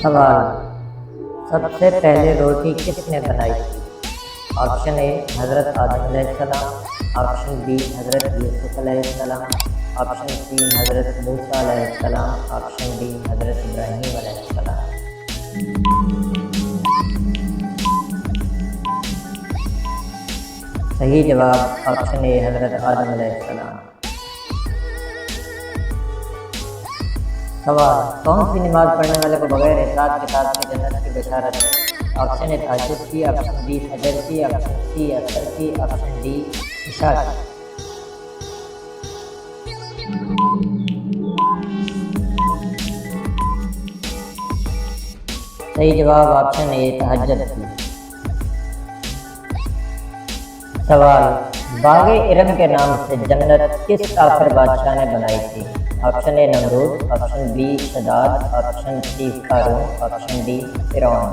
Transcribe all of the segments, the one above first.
सवाल, सबसे पहले रोटी किसने बनाई थी? ऑप्शन ए हज़रत आदम अलैहिस्सलाम, ऑप्शन बी हज़रत यूसुफ अलैहिस्सलाम, ऑप्शन सी हज़रत मूसा अलैहिस्सलाम, ऑप्शन डी हज़रत इब्राहीम अलैहिस्सलाम। सही जवाब ऑप्शन ए हज़रत आदम अलैहिस्सलाम। सवाल, कौन सी नमाज पढ़ने वाले को बगैर हिसाब किताब की जन्नत की बशारत है? ऑप्शन ए तहज्जुद की, ऑप्शन बी फजर की, ऑप्शन सी असर की, ऑप्शन डी इशा की। सही जवाब ऑप्शन ए तहज्जुद की। सवाल, बागे इरम के नाम से जन्नत किस काफिर बादशाह ने बनाई थी? ऑप्शन ए नमरूद, ऑप्शन बी शदाद, ऑप्शन सी कारून, ऑप्शन डी फिरौन।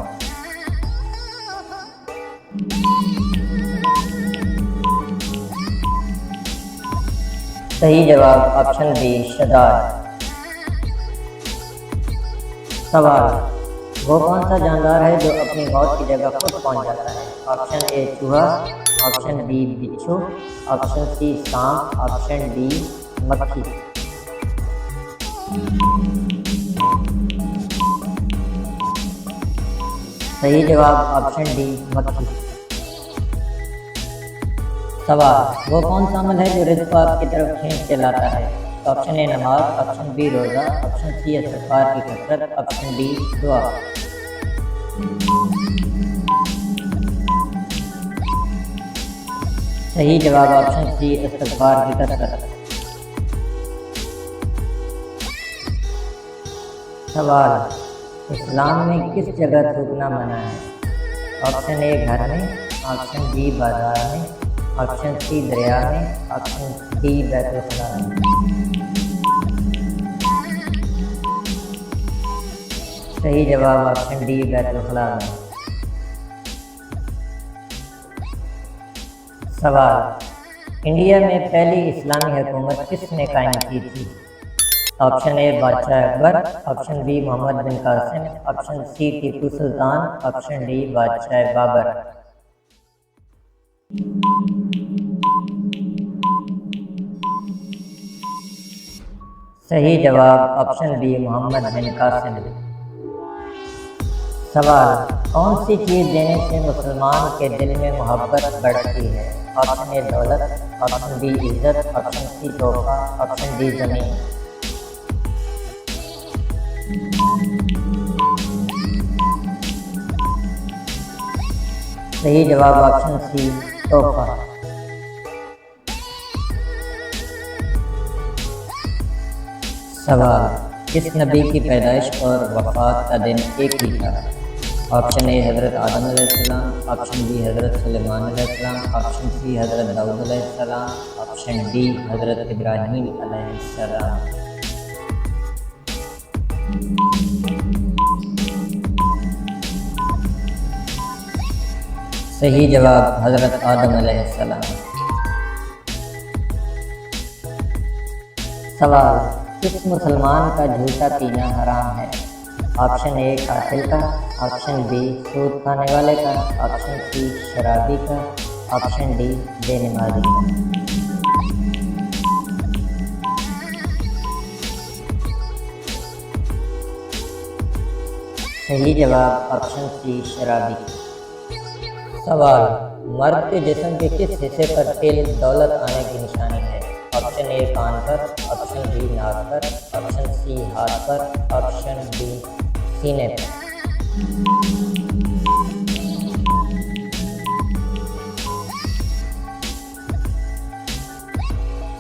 सही जवाब ऑप्शन बी शदाद। सवाल, वो कौन सा जानवर है जो अपनी मौत की जगह खुद पहुंच जाता है? ऑप्शन ए चूहा, ऑप्शन बी बिच्छू, ऑप्शन सी सांप, ऑप्शन डी मक्खी। सही जवाब ऑप्शन डी मक्खी। सवाल, वो कौन सा अमल है जो रिज़्क़ को आपकी तरफ खींच के लाता है? ऑप्शन ए नमाज, ऑप्शन बी रोज़ा, ऑप्शन सी इस्तिग़फ़ार की कसरत, ऑप्शन डी दुआ। सही जवाब ऑप्शन सी इस्तिग़फ़ार की कसरत। सवाल, इस्लाम में किस जगह थूकना मना है? ऑप्शन ए घर में, ऑप्शन बी बाजार में, ऑप्शन सी दरिया में, ऑप्शन डी बैतुल खला में। सही जवाब ऑप्शन डी बैतुल खला में। सवाल, इंडिया में पहली इस्लामी हुकूमत किसने कायम की थी? ऑप्शन ए बादशाह अकबर, ऑप्शन बी मोहम्मद बिन Qasim, option C Tipu Sultan, option D बादशाह बाबर। सही जवाब ऑप्शन बी मोहम्मद बिन कासिम। सवाल, कौन सी चीज़ देने से मुसलमान के दिल में मोहब्बत बढ़ती है? ऑप्शन ए दौलत, ऑप्शन बी इज्जत, ऑप्शन सी तोहफा, ऑप्शन डी ज़मीन। सही जवाब ऑप्शन सी तोहफा। सवाल, किस नबी की पैदाइश और वफ़ात का दिन एक ही था? ऑप्शन ए हज़रत आदम अलैहिस्सलाम, ऑप्शन बी हज़रत सुलेमान अलैहिस्सलाम, ऑप्शन सी हज़रत दाऊद अलैहिस्सलाम, ऑप्शन डी हज़रत इब्राहीम अलैहिस्सलाम। सही जवाब हज़रत आदम अलैहिस्सलाम। सवाल, किस मुसलमान का झूठा पीना हराम है? ऑप्शन ए कातिल का, ऑप्शन बी सूद खाने वाले का, ऑप्शन सी शराबी का, ऑप्शन डी बेनमाजी का। सही जवाब ऑप्शन सी शराबी। सवाल, मर्द के जिस्म के किस हिस्से पर तेल दौलत आने की निशानी है? ऑप्शन ए कान पर, ऑप्शन बी नाक पर, ऑप्शन सी हाथ पर, ऑप्शन डी सीने पर।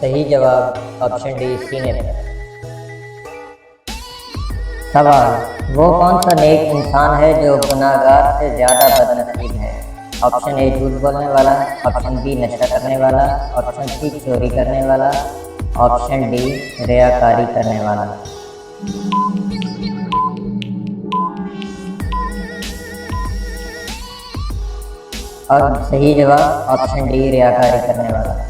सही जवाब ऑप्शन डी सीने पर। सवाल, वो कौन सा नेक इंसान है जो गुनाहगार से ज़्यादा बदनसीब है? ऑप्शन ए झूठ बोलने वाला, ऑप्शन बी नशा करने वाला, ऑप्शन सी चोरी करने वाला, ऑप्शन डी रियाकारी करने वाला। और सही जवाब ऑप्शन डी रियाकारी करने वाला।